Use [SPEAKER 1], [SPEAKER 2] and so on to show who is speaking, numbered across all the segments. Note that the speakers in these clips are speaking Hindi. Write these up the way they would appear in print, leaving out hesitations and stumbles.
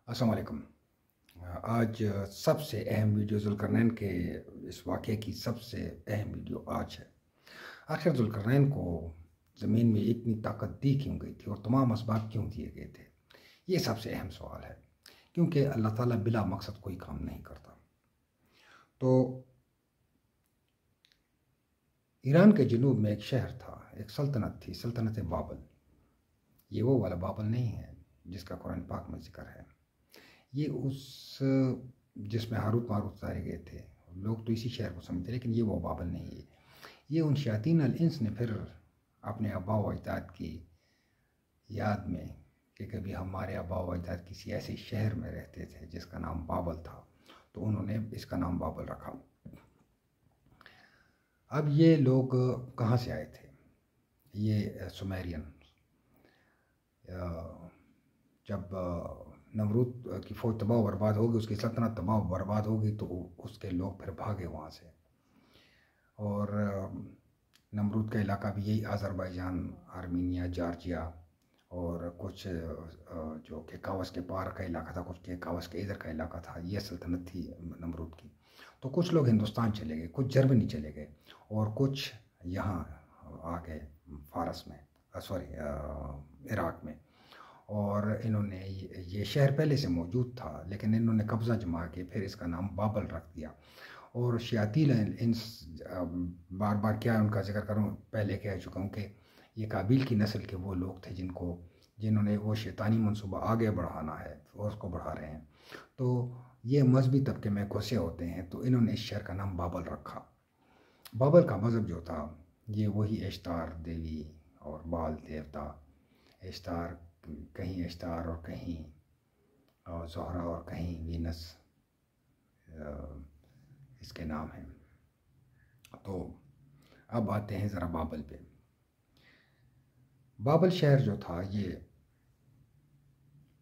[SPEAKER 1] अस्सलाम वालेकुम। आज सबसे अहम वीडियो ज़ुल्करनैन के इस वाक़े की सबसे अहम वीडियो आज है। आखिर ज़ुल्करनैन को ज़मीन में इतनी ताकत दी क्यों गई थी और तमाम असबाब क्यों दिए गए थे? ये सबसे अहम सवाल है, क्योंकि अल्लाह ताला बिला मकसद कोई काम नहीं करता। तो ईरान के जनूब में एक शहर था, एक सल्तनत थी, सल्तनत बाबल। ये वो वाला बाबल नहीं है जिसका कुरान पाक में ज़िक्र है। ये उस जिसमें हारूत मारूत उतारे गए थे। लोग तो इसी शहर को समझते, लेकिन ये वो बाबल नहीं है। ये उन शयातीन अल इंस ने फिर अपने आबा व अजदाद की याद में कि कभी हमारे आबा व अजदाद किसी ऐसे शहर में रहते थे जिसका नाम बाबल था, तो उन्होंने इसका नाम बाबल रखा। अब ये लोग कहाँ से आए थे? ये सुमेरियन। जब नमरूद की फ़ौज तबाह बर्बाद होगी, उसकी सल्तनत तबाह बर्बाद होगी, तो उसके लोग फिर भागे वहाँ से। और नमरूद का इलाका भी यही अज़रबैजान, आर्मीनिया, जॉर्जिया और कुछ जो केकावस के पार का इलाका था, कुछ केकावस के इधर का इलाका था। ये सल्तनत थी नमरूद की। तो कुछ लोग हिंदुस्तान चले गए, कुछ जर्मनी चले गए और कुछ यहाँ आ गए फारस में, सॉरी इराक़ में। और इन्होंने ये शहर पहले से मौजूद था, लेकिन इन्होंने कब्ज़ा जमा के फिर इसका नाम बाबल रख दिया। और शयातीन इंस, बार बार क्या उनका जिक्र करूं, पहले कह चुका हूं कि ये काबिल की नस्ल के वो लोग थे जिन्होंने वो शैतानी मनसूबा आगे बढ़ाना है और उसको बढ़ा रहे हैं। तो ये मजहबी तबके में घुसे होते हैं, तो इन्होंने इस शहर का नाम बाबल रखा। बाबल का मज़हब जो था, ये वही इश्तार देवी और बाल देवता, इश्तार कहीं इश्तार और कहीं ज़ोहरा और कहीं वीनस इसके नाम हैं। तो अब आते हैं ज़रा बाबल पे। बाबल शहर जो था, ये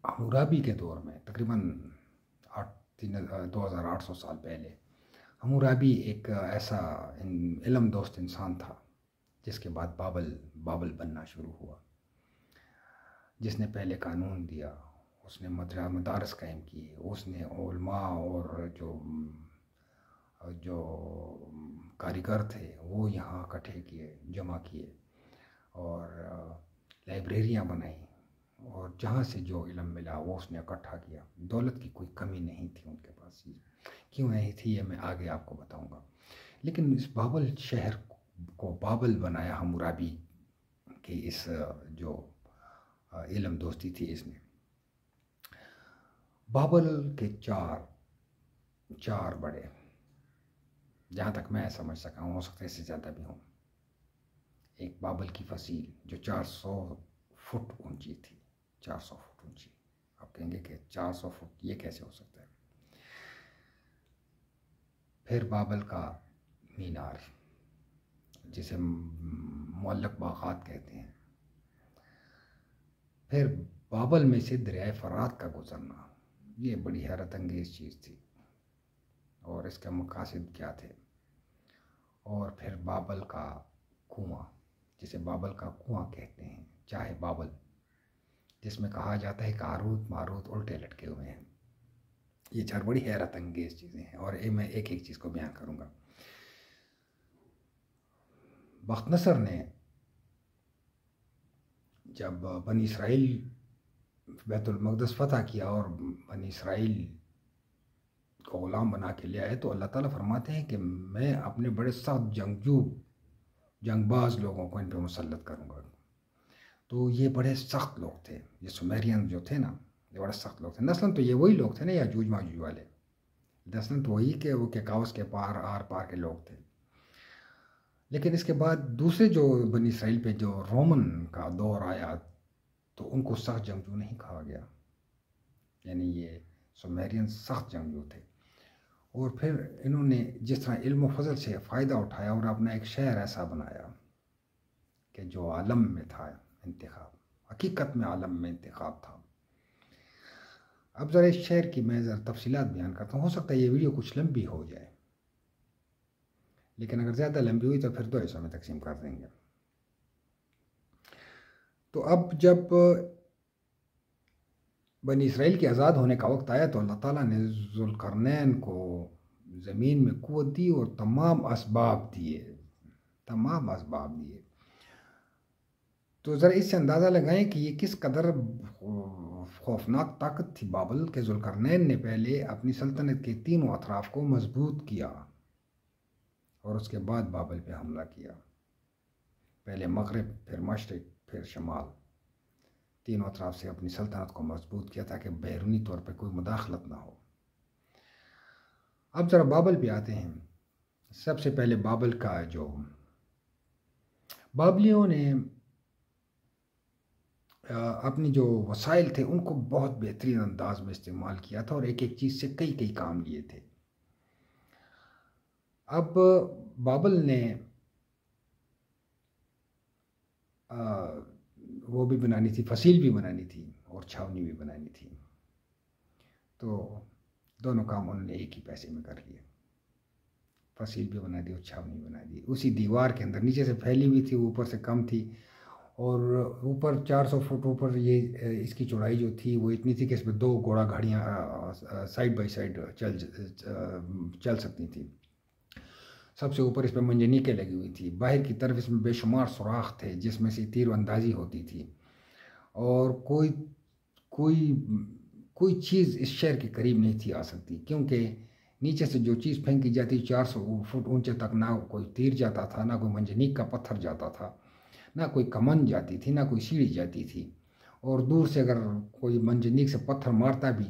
[SPEAKER 1] हम्मुराबी के दौर में तकरीबन 2800 साल पहले, हम्मुराबी एक ऐसा इल्म दोस्त इंसान था जिसके बाद बाबल बनना शुरू हुआ, जिसने पहले कानून दिया, उसने मदारस कायम किए, उसने उलमा और जो कारीगर थे वो यहाँ इकट्ठे किए, जमा किए और लाइब्रेरियाँ बनाई, और जहाँ से जो इल्म मिला वो उसने इकट्ठा किया। दौलत की कोई कमी नहीं थी उनके पास। क्यों नहीं थी ये मैं आगे आपको बताऊंगा। लेकिन इस बाबल शहर को बाबल बनाया हम्मुराबी की इस जो इल्म दोस्ती थी इसने। बाबल के चार बड़े, जहाँ तक मैं समझ सका हूँ, हो सकता है इससे ज़्यादा भी हूँ। एक बाबल की फसील जो 400 फुट ऊंची थी, 400 फुट ऊंची। आप कहेंगे कि 400 फुट ये कैसे हो सकता है? फिर बाबल का मीनार, जिसे मुअल्लक बागात कहते हैं। फिर बाबल में से दरियाए फरात का गुजरना, ये बड़ी हैरत अंगेज़ चीज़ थी और इसके मकासद क्या थे। और फिर बाबल का कुआं, जिसे बाबल का कुआं कहते हैं, चाहे बाबल, जिसमें कहा जाता है कि हारूत मारूत उल्टे लटके हुए हैं। ये चार बड़ी हैरत अंगेज़ चीज़ें हैं और मैं एक एक चीज़ को बयान करूँगा। बख्तनसर ने जब बनी इसराइल बैतुल मक़दस फ़तह किया और बनी इसराइल को ग़ुलाम बना के ले आए, तो अल्लाह ताला फरमाते हैं कि मैं अपने बड़े सख्त जंगबाज लोगों को इन पर मुसल्लत करूँगा। तो ये बड़े सख्त लोग थे, ये सुमेरियन जो थे ना, ये बड़े सख्त लोग थे। नस्लन तो ये वही लोग थे ना, याजूज माजूज वाले। नस्लन तो वही के वो केकावस के पार आर पार के लोग थे। लेकिन इसके बाद दूसरे जो बनी इसराइल पे जो रोमन का दौर आया, तो उनको सख्त जंगजू नहीं कहा गया, यानी ये सुमेरियन सख्त जंगजू थे। और फिर इन्होंने जिस तरह इल्म फजल से फ़ायदा उठाया और अपना एक शहर ऐसा बनाया कि जो आलम में था इंतखाब, हकीकत में आलम में इंतखाब था। अब ज़रा इस शहर की मैं ज़रा तफसीलात बयान करता हूँ। हो सकता है ये वीडियो कुछ लंबी हो जाए, लेकिन अगर ज़्यादा लंबी हुई तो फिर 2 हिस्सों में तकसीम कर देंगे। तो अब जब बनी इसराइल के आज़ाद होने का वक्त आया तो अल्लाह ताला ने ज़ुल्करनैन को ज़मीन में क़ुव्वत दी और तमाम असबाब दिए, तमाम असबाब दिए। तो ज़रा इससे अंदाज़ा लगाएं कि ये किस कदर खौफनाक ताकत थी बाबल के। ज़ुल्करनैन ने पहले अपनी सल्तनत के तीनों अतराफ़ को मजबूत किया और उसके बाद बाबल पे हमला किया। पहले मगरिब, फिर मशरिक़, फिर शमाल, तीनों अतराफ से अपनी सल्तनत को मजबूत किया ताकि बैरूनी तौर पर कोई मुदाखलत ना हो। अब ज़रा बाबल पे आते हैं। सबसे पहले बाबल का जो बाबलियों ने अपनी जो वसाइल थे उनको बहुत बेहतरीन अंदाज में इस्तेमाल किया था और एक एक चीज़ से कई कई काम लिए थे। अब बाबल ने वो भी बनानी थी, फसील भी बनानी थी और छावनी भी बनानी थी। तो दोनों काम उन्होंने एक ही पैसे में कर लिए, फसील भी बना दी और छावनी बना दी। उसी दीवार के अंदर नीचे से फैली हुई थी, ऊपर से कम थी और ऊपर 400 फुट ऊपर ये इसकी चौड़ाई जो थी वो इतनी थी कि इसमें 2 घोड़ा गाड़ियाँ साइड बाई साइड चल सकती थी। सबसे ऊपर इस पर मंजनीकें लगी हुई थी। बाहर की तरफ इसमें बेशुमार सुराख थे जिसमें से तीरअंदाजी होती थी और कोई कोई कोई चीज़ इस शहर के करीब नहीं थी आ सकती, क्योंकि नीचे से जो चीज़ फेंकी जाती 400 फुट ऊंचे तक ना कोई तीर जाता था, ना कोई मंजनीक का पत्थर जाता था, ना कोई कमान जाती थी, ना कोई सीढ़ी जाती थी। और दूर से अगर कोई मंजनीक से पत्थर मारता भी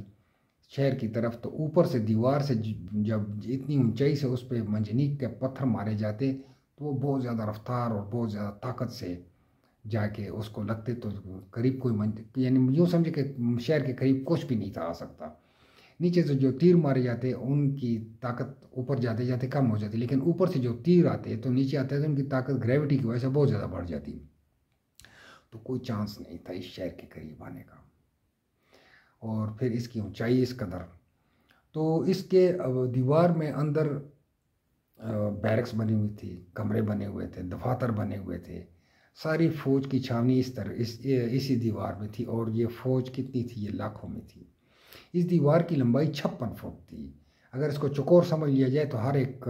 [SPEAKER 1] शहर की तरफ तो ऊपर से दीवार से जब इतनी ऊंचाई से उस पर मंजनीक के पत्थर मारे जाते तो वो बहुत ज़्यादा रफ्तार और बहुत ज़्यादा ताकत से जाके उसको लगते तो करीब कोई यानी यूँ समझे कि शहर के करीब कुछ भी नहीं था आ सकता। नीचे से जो तीर मारे जाते उनकी ताकत ऊपर जाते जाते कम हो जाती, लेकिन ऊपर से जो तीर आते तो नीचे आते तो उनकी ताकत ग्रेविटी की वजह से बहुत ज़्यादा बढ़ जाती। तो कोई चांस नहीं था इस शहर के करीब आने का। और फिर इसकी ऊंचाई इस कदर, तो इसके दीवार में अंदर बैरक्स बनी हुई थी, कमरे बने हुए थे, दफातर बने हुए थे। सारी फौज की छावनी इस तरह इसी दीवार में थी और ये फौज कितनी थी, ये लाखों में थी। इस दीवार की लंबाई 56 फुट थी। अगर इसको चौकोर समझ लिया जाए तो हर एक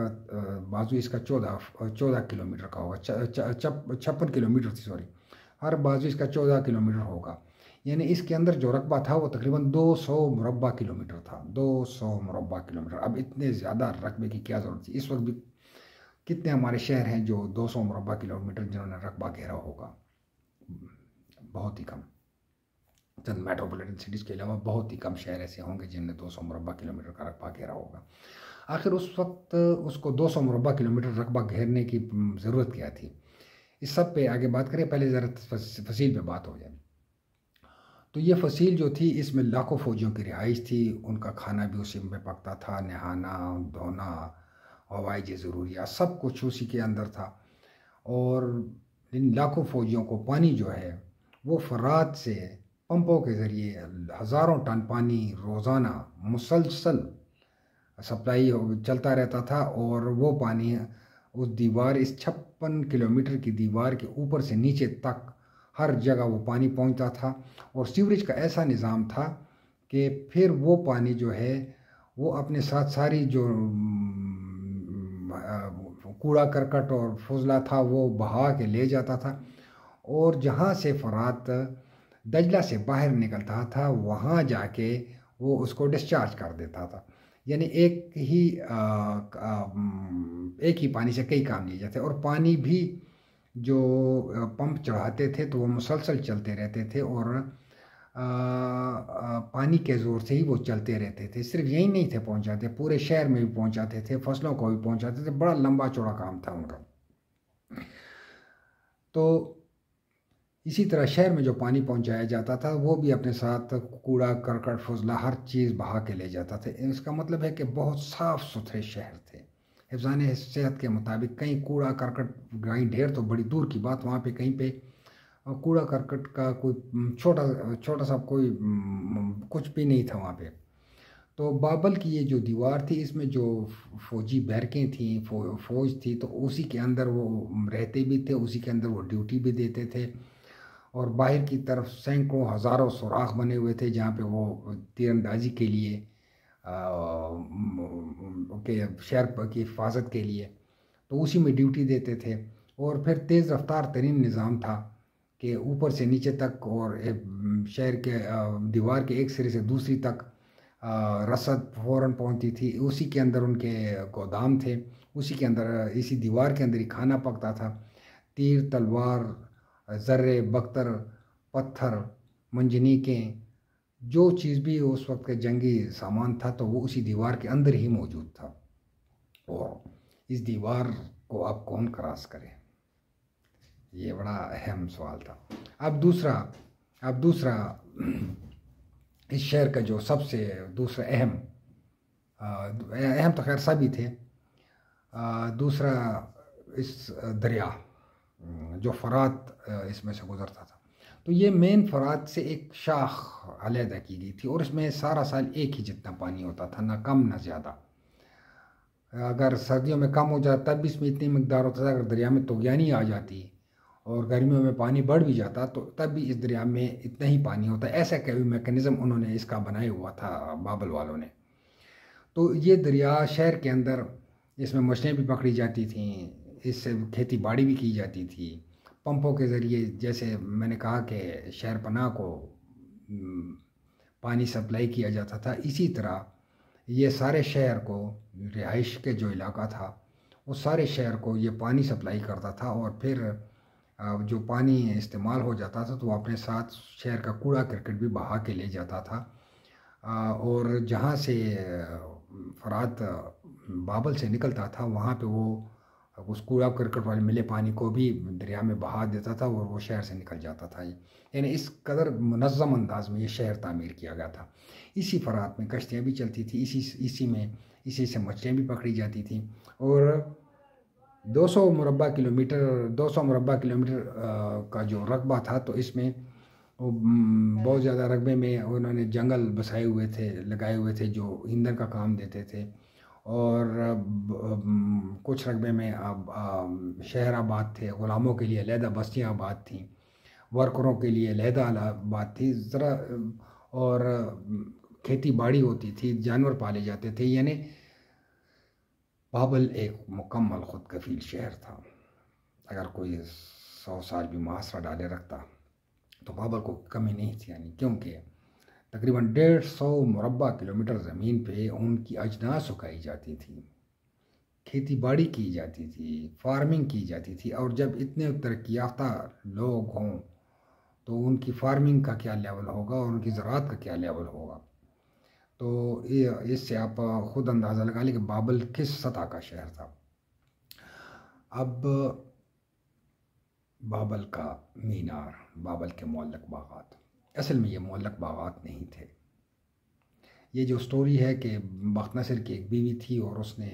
[SPEAKER 1] बाजू इसका 14 किलोमीटर का होगा, 56 किलोमीटर थी, सॉरी, हर बाजू इसका 14 किलोमीटर होगा। यानी इसके अंदर जो रकबा था वो तकरीबन 200 मुरब्बा किलोमीटर था, 200 मुरब्बा किलोमीटर। अब इतने ज़्यादा रकबे की क्या ज़रूरत थी? इस वक्त भी कितने हमारे शहर हैं जो 200 मुरब्बा किलोमीटर जिन्होंने रकबा घेरा होगा? बहुत ही कम। चंद मेट्रोपॉलिटन सिटीज़ के अलावा बहुत ही कम शहर ऐसे होंगे जिनने 200 मुरब्बा किलोमीटर का रकबा घेरा होगा। आखिर उस वक्त उसको 200 मुरब्बा किलोमीटर रकबा घेरने की ज़रूरत क्या थी? इस सब पे आगे बात करें, पहले ज़रा फसील पे बात हो जाए। तो ये फसील जो थी इसमें लाखों फौजियों की रिहाइश थी, उनका खाना भी उसी में पकता था, नहाना धोना हवाई ज़रूरियात सब कुछ उसी के अंदर था। और इन लाखों फौजियों को पानी जो है वो फरात से पंपों के ज़रिए हज़ारों टन पानी रोज़ाना मुसलसल सप्लाई चलता रहता था और वो पानी उस दीवार, इस 56 किलोमीटर की दीवार के ऊपर से नीचे तक हर जगह वो पानी पहुंचता था। और सीवरेज का ऐसा निज़ाम था कि फिर वो पानी जो है वो अपने साथ सारी जो कूड़ा करकट और फुजला था वो बहा के ले जाता था और जहाँ से फरात दजला से बाहर निकलता था वहाँ जाके वो उसको डिस्चार्ज कर देता था। यानी एक ही पानी से कई काम लिए जाते और पानी भी जो पंप चढ़ाते थे तो वो मुसलसल चलते रहते थे और पानी के ज़ोर से ही वो चलते रहते थे। सिर्फ यही नहीं थे पहुंचाते, पूरे शहर में भी पहुंचाते थे, फसलों को भी पहुंचाते थे। बड़ा लंबा चौड़ा काम था उनका। तो इसी तरह शहर में जो पानी पहुंचाया जाता था वो भी अपने साथ कूड़ा करकट फुजला हर चीज़ बहा के ले जाता था। इसका मतलब है कि बहुत साफ़ सुथरे शहर थे। हिफ़्ज़ान सेहत के मुताबिक कहीं कूड़ा करकट, कहीं ढेर तो बड़ी दूर की बात, वहाँ पे कहीं पे कूड़ा करकट का कोई छोटा सा कोई कुछ भी नहीं था वहाँ पे। तो बाबल की ये जो दीवार थी इसमें जो फौजी बैरकें थी, फौज थी, तो उसी के अंदर वो रहते भी थे, उसी के अंदर वो ड्यूटी भी देते थे और बाहर की तरफ सैकड़ों हज़ारों सुराख बने हुए थे जहाँ पे वो तीरंदाजी के लिए के शहर की हिफाजत के लिए तो उसी में ड्यूटी देते थे। और फिर तेज़ रफ्तार तरीन निज़ाम था कि ऊपर से नीचे तक और शहर के दीवार के एक सिरे से दूसरी तक रसद फ़ौरन पहुंचती थी। उसी के अंदर उनके गोदाम थे, उसी के अंदर इसी दीवार के अंदर ही खाना पकता था। तीर तलवार ज़र्रे बख्तर पत्थर मंजनीकें जो चीज़ भी उस वक्त का जंगी सामान था तो वो उसी दीवार के अंदर ही मौजूद था। और इस दीवार को अब कौन क्रॉस करे, ये बड़ा अहम सवाल था। अब दूसरा इस शहर का जो सबसे दूसरा अहम तो खैर सभी थे, दूसरा इस दरिया जो फरात इसमें से गुजरता था। तो ये मेन फरात से एक शाख अलहदा की गई थी और इसमें सारा साल एक ही जितना पानी होता था, ना कम ना ज़्यादा। अगर सर्दियों में कम हो जाता तब भी इसमें इतनी मकदार होता था, अगर दरिया में तुगयानी आ जाती और गर्मियों में पानी बढ़ भी जाता तो तब भी इस दरिया में इतना ही पानी होता। ऐसा कोई मैकेनिज़्म उन्होंने इसका बनाया हुआ था बाबल वालों ने। तो ये दरिया शहर के अंदर इसमें मछलियाँ भी पकड़ी जाती थीं, इससे खेती बाड़ी भी की जाती थी पंपों के ज़रिए। जैसे मैंने कहा कि शहर पनाह को पानी सप्लाई किया जाता था, इसी तरह ये सारे शहर को, रिहाइश के जो इलाका था वो सारे शहर को ये पानी सप्लाई करता था। और फिर जो पानी इस्तेमाल हो जाता था तो वो अपने साथ शहर का कूड़ा करकट भी बहा के ले जाता था। और जहाँ से फरात बाबल से निकलता था वहाँ पे वो उस कूड़ा करकट वाले मिले पानी को भी दरिया में बहा देता था और वो शहर से निकल जाता था। यानी इस कदर मुनज़्ज़म अंदाज में ये शहर तामीर किया गया था। इसी फरात में कश्तियाँ भी चलती थी, इसी से मछलियाँ भी पकड़ी जाती थी। और 200 मुरब्बा किलोमीटर का जो रकबा था तो इसमें वो बहुत ज़्यादा रकबे में उन्होंने जंगल बसाए हुए थे, लगाए हुए थे जो ईंधन का काम देते थे। और कुछ रकबे में अब शहर आबाद थे, ग़ुलामों के लिए अलहदा बस्तियाँ आबाद थीं, वर्करों के लिए अलहदा आबाद थी ज़रा। और खेती बाड़ी होती थी, जानवर पाले जाते थे। यानी बाबल एक मुकम्मल खुद कफील शहर था। अगर कोई 100 साल भी मुहासरा डाले रखता तो बाबल को कमी नहीं थी। यानी क्योंकि तकरीबन 150 मुरब्बा किलोमीटर ज़मीन पे उनकी अजनास उगाई जाती थी, खेती बाड़ी की जाती थी, फार्मिंग की जाती थी। और जब इतने तरक्की याफ्ता लोग हों तो उनकी फार्मिंग का क्या लेवल होगा और उनकी ज़राअत का क्या लेवल होगा। तो इससे आप ख़ुद अंदाज़ा लगा लें कि बाबल किस सतह का शहर था। अब बाबल का मीनार, बाबल के मुअल्लक बागात, असल में ये मुअल्लक बागात नहीं थे। ये जो स्टोरी है कि बख्त नसर की एक बीवी थी और उसने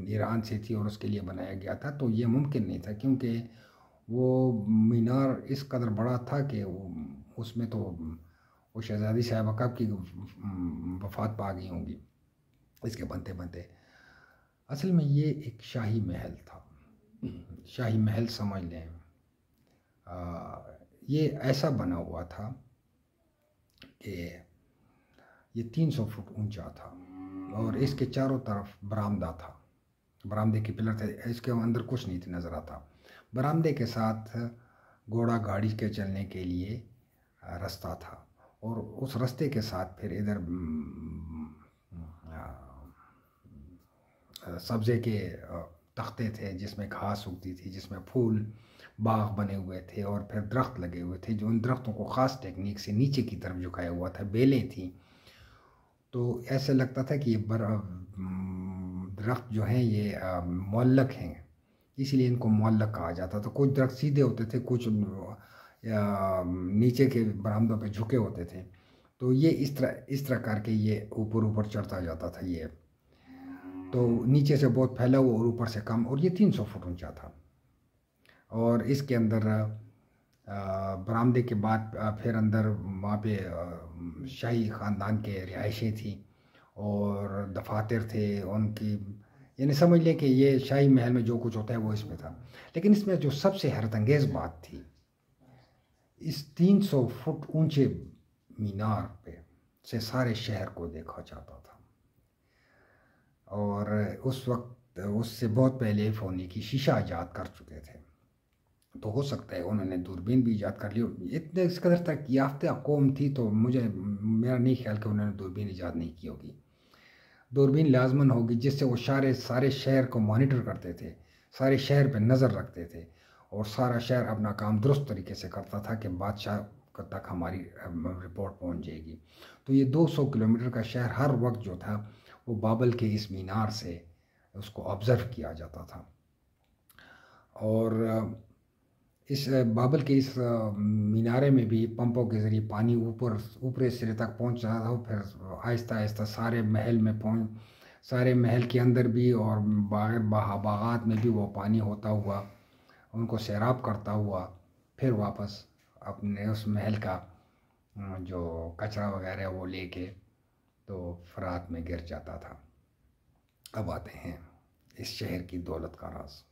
[SPEAKER 1] ईरान से थी और उसके लिए बनाया गया था, तो ये मुमकिन नहीं था क्योंकि वो मीनार इस कदर बड़ा था कि उसमें तो वो शहज़ादी साहिबा कब की वफ़ात पा गई होंगी इसके बनते बनते। असल में ये एक शाही महल था, शाही महल समझ लें। ये ऐसा बना हुआ था कि ये 300 फुट ऊंचा था और इसके चारों तरफ बरामदा था, बरामदे के पिलर थे, इसके अंदर कुछ नहीं नज़र आता। बरामदे के साथ घोड़ा गाड़ी के चलने के लिए रास्ता था और उस रास्ते के साथ फिर इधर सब्ज़े के तख्ते थे जिसमें घास उगती थी, जिसमें फूल बाग बने हुए थे और फिर दरख्त लगे हुए थे जो उन दरख्तों को ख़ास टेक्निक से नीचे की तरफ झुकाया हुआ था, बेलें थी। तो ऐसे लगता था कि ये दरख्त जो हैं ये मुअल्लक हैं, इसीलिए इनको मुअल्लक कहा जाता था। कुछ दरख्त सीधे होते थे, कुछ नीचे के बरामदों पे झुके होते थे। तो ये इस तरह करके ये ऊपर चढ़ता जाता था। ये तो नीचे से बहुत फैला हुआ और ऊपर से कम, और ये 300 फुट ऊंचा था। और इसके अंदर बरामदे के बाद फिर अंदर वहाँ पे शाही ख़ानदान के रिहाइशें थी और दफातर थे उनकी। यानी समझ लें कि ये शाही महल में जो कुछ होता है वो इसमें था। लेकिन इसमें जो सबसे हैरतअंगेज़ बात थी, इस 300 फुट ऊंचे मीनार पे से सारे शहर को देखा जाता था। और उस वक्त उससे बहुत पहले फ़ोनी की शीशा ईजाद कर चुके थे, तो हो सकता है उन्होंने दूरबीन भी ईजाद कर ली। इतने इस कदर तक याफ्ता कौम थी, तो मेरा नहीं ख्याल कि उन्होंने दूरबीन ईजाद नहीं की होगी। दूरबीन लाजमन होगी जिससे वो सारे शहर को मॉनिटर करते थे, सारे शहर पे नज़र रखते थे, और सारा शहर अपना काम दुरुस्त तरीके से करता था कि बादशाह तक हमारी रिपोर्ट पहुंच जाएगी। तो ये 200 किलोमीटर का शहर हर वक्त जो था वो बाबल के इस मीनार से उसको ऑब्ज़र्व किया जाता था। और इस बाबल के इस मीनारे में भी पंपों के ज़रिए पानी ऊपरी सिरे तक पहुंच रहा था। फिर आहिस्ता आहिस्ता सारे महल के अंदर भी और बागात में भी वो पानी होता हुआ उनको सैराब करता हुआ फिर वापस अपने उस महल का जो कचरा वगैरह वो लेके तो फरात में गिर जाता था। अब आते हैं इस शहर की दौलत का राज,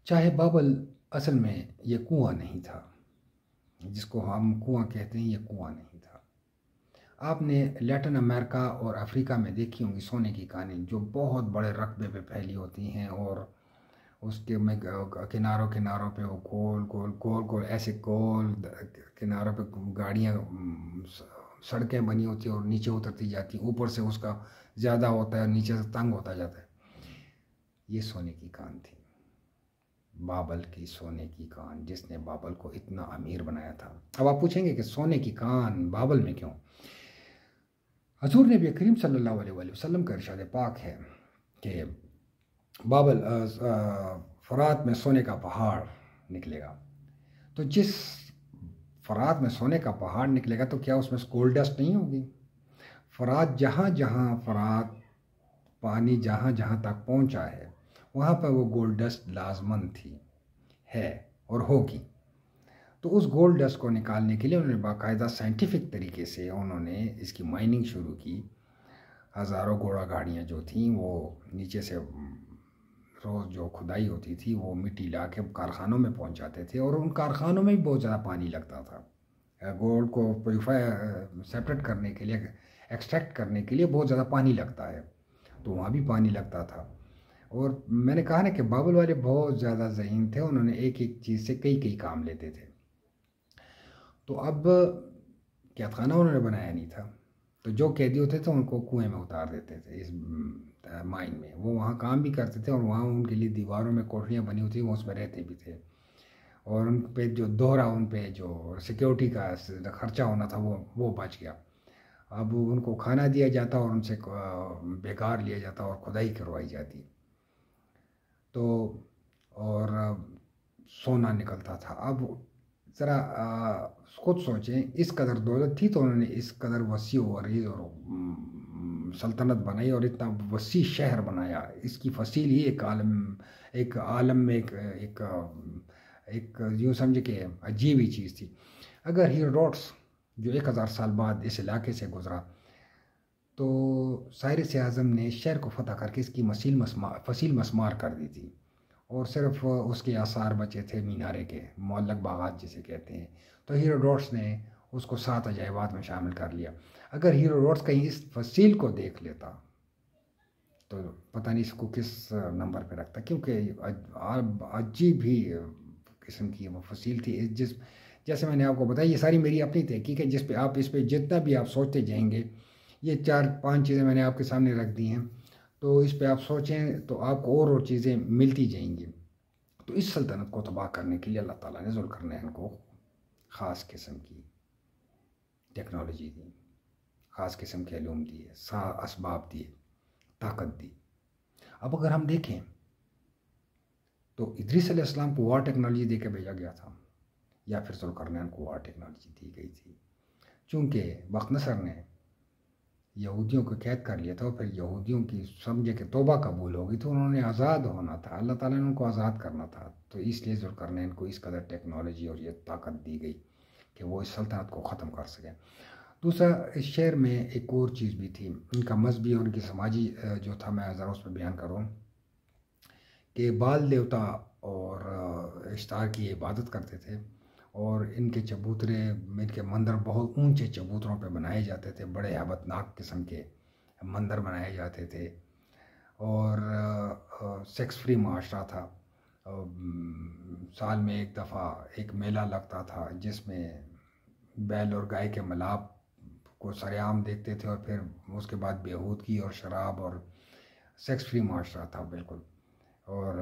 [SPEAKER 1] चाहे बाबल असल में ये कुआं नहीं था, जिसको हम कुआं कहते हैं, ये कुआं नहीं था। आपने लैटिन अमेरिका और अफ्रीका में देखी होंगी सोने की कानें जो बहुत बड़े रकबे पे फैली होती हैं, और उसके में किनारों किनारों पे वो गोल ऐसे गोल किनारों पे गाड़ियाँ सड़कें बनी होती हैं और नीचे उतरती जाती, ऊपर से उसका ज़्यादा होता है, नीचे से तंग होता जाता है। ये सोने की कान थी, बाबल की सोने की कान, जिसने बाबल को इतना अमीर बनाया था। अब आप पूछेंगे कि सोने की कान बाबल में क्यों? हजूर नबी करीम सल्लल्लाहु अलैहि वसल्लम का इरशाद पाक है कि बाबल फरात में सोने का पहाड़ निकलेगा। तो जिस फरात में सोने का पहाड़ निकलेगा तो क्या उसमें गोल्ड डस्ट नहीं होगी? फरात फरात पानी जहाँ जहाँ तक पहुँचा है वहाँ पर वो गोल्ड डस्ट लाजमन थी, है और होगी। तो उस गोल्ड डस्ट को निकालने के लिए उन्होंने बाकायदा साइंटिफिक तरीके से उन्होंने इसकी माइनिंग शुरू की। हज़ारों घोड़ा गाड़ियाँ जो थीं वो नीचे से रोज़ जो खुदाई होती थी वो मिट्टी ला के कारखानों में पहुंचाते थे, और उन कारखानों में भी बहुत ज़्यादा पानी लगता था। गोल्ड को प्योरीफाई सेपरेट करने के लिए, एक्सट्रैक्ट करने के लिए बहुत ज़्यादा पानी लगता है, तो वहाँ भी पानी लगता था। और मैंने कहा ना कि बाबल वाले बहुत ज़्यादा ज़हीन थे, उन्होंने एक एक चीज़ से कई कई काम लेते थे। तो अब क्या खाना उन्होंने बनाया नहीं था, तो जो कैदी होते थे उनको कुएं में उतार देते थे इस माइन में। वो वहाँ काम भी करते थे और वहाँ उनके लिए दीवारों में कोठरियाँ बनी होती वो उसमें रहते भी थे, और उन पे जो दोहरा उन पे जो सिक्योरिटी का खर्चा होना था वो बच गया। अब उनको खाना दिया जाता और उनसे बेकार लिया जाता और खुदाई करवाई जाती, तो और सोना निकलता था। अब ज़रा खुद सोचें, इस कदर दौलत थी तो उन्होंने इस कदर वसी और सल्तनत बनाई और इतना वसी शहर बनाया। इसकी फसील ही एक आलम में एक यूँ समझे कि अजीब ही चीज़ थी। अगर हेरोडोटस जो 1000 साल बाद इस इलाके से गुज़रा, तो साइरस आज़म ने शहर को फतह करके इसकी फसील मस्मार कर दी थी, और सिर्फ उसके आसार बचे थे मीनारे के, मुअल्लक बागात जिसे कहते हैं। तो हेरोडोटस ने उसको 7 अजायबात में शामिल कर लिया। अगर हेरोडोटस कहीं इस फसील को देख लेता तो पता नहीं इसको किस नंबर पे रखता, क्योंकि अजीब ही किस्म की वो फसील थी। जैसे मैंने आपको बताया, ये सारी मेरी अपनी तहकीक है, जिस पे आप इस पे जितना भी आप सोचते जाएंगे, ये 4-5 चीज़ें मैंने आपके सामने रख दी हैं, तो इस पे आप सोचें तो आपको और चीज़ें मिलती जाएंगी। तो इस सल्तनत को तबाह करने के लिए अल्लाह ताला ने जुल्करनैन को ख़ास किस्म की टेक्नोलॉजी दी, ख़ास किस्म के इल्म दिए, असबाब दिए, ताकत दी। अब अगर हम देखें तो इदरीस अलैहिस्सलाम को वार टेक्नोलॉजी दे के भेजा गया था, या फिर जुल्करनैन को वार टेक्नोलॉजी दी गई थी। चूँकि बख्तनसर ने यहूदियों को कैद कर लिया था और फिर यहूदियों की समझे कि तौबा कबूल होगी, तो उन्होंने आज़ाद होना था, अल्लाह ताला ने उनको आज़ाद करना था। तो इसलिए जुल्करनैन को इस कदर टेक्नोलॉजी और ये ताकत दी गई कि वो इस सल्तनत को ख़त्म कर सकें। दूसरा, इस शहर में एक और चीज़ भी थी, उनका मजहबी और उनकी समाजी जो था, मैं ज़रा उस पर बयान करूँ के बाल देवता और इश्तार की इबादत करते थे, और इनके चबूतरे, इनके मंदिर बहुत ऊंचे चबूतरों पे बनाए जाते थे, बड़े हैबतनाक किस्म के मंदिर बनाए जाते थे। और सेक्स फ्री माशरा था। साल में एक दफ़ा एक मेला लगता था जिसमें बैल और गाय के मिलाप को सरेआम देखते थे, और फिर उसके बाद बेहूदगी और शराब और सेक्स फ्री माशरा था बिल्कुल। और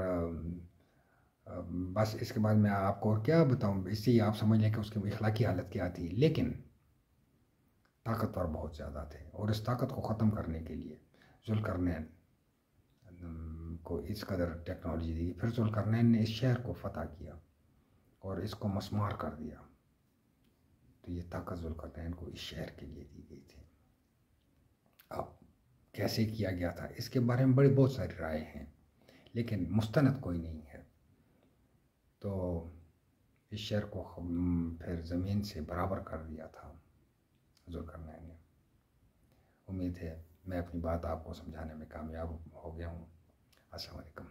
[SPEAKER 1] बस इसके बाद मैं आपको और क्या बताऊं, इससे ही आप समझ लें कि उसकी इखलाकी हालत क्या थी। लेकिन ताकतवर बहुत ज़्यादा थे, और इस ताकत को ख़त्म करने के लिए जुल्करनैन को इस कदर टेक्नोलॉजी दी। फिर जुल्करनैन ने इस शहर को फतह किया और इसको मस्मार कर दिया। तो ये ताकत जुल्करनैन को इस शहर के लिए दी गई थी। अब कैसे किया गया था इसके बारे में बहुत सारी राय हैं, लेकिन मुस्तनद कोई नहीं है। तो इस शहर को फिर ज़मीन से बराबर कर दिया था जुल्करनैन ने। उम्मीद है मैं अपनी बात आपको समझाने में कामयाब हो गया हूँ। अस्सलाम वालेकुम।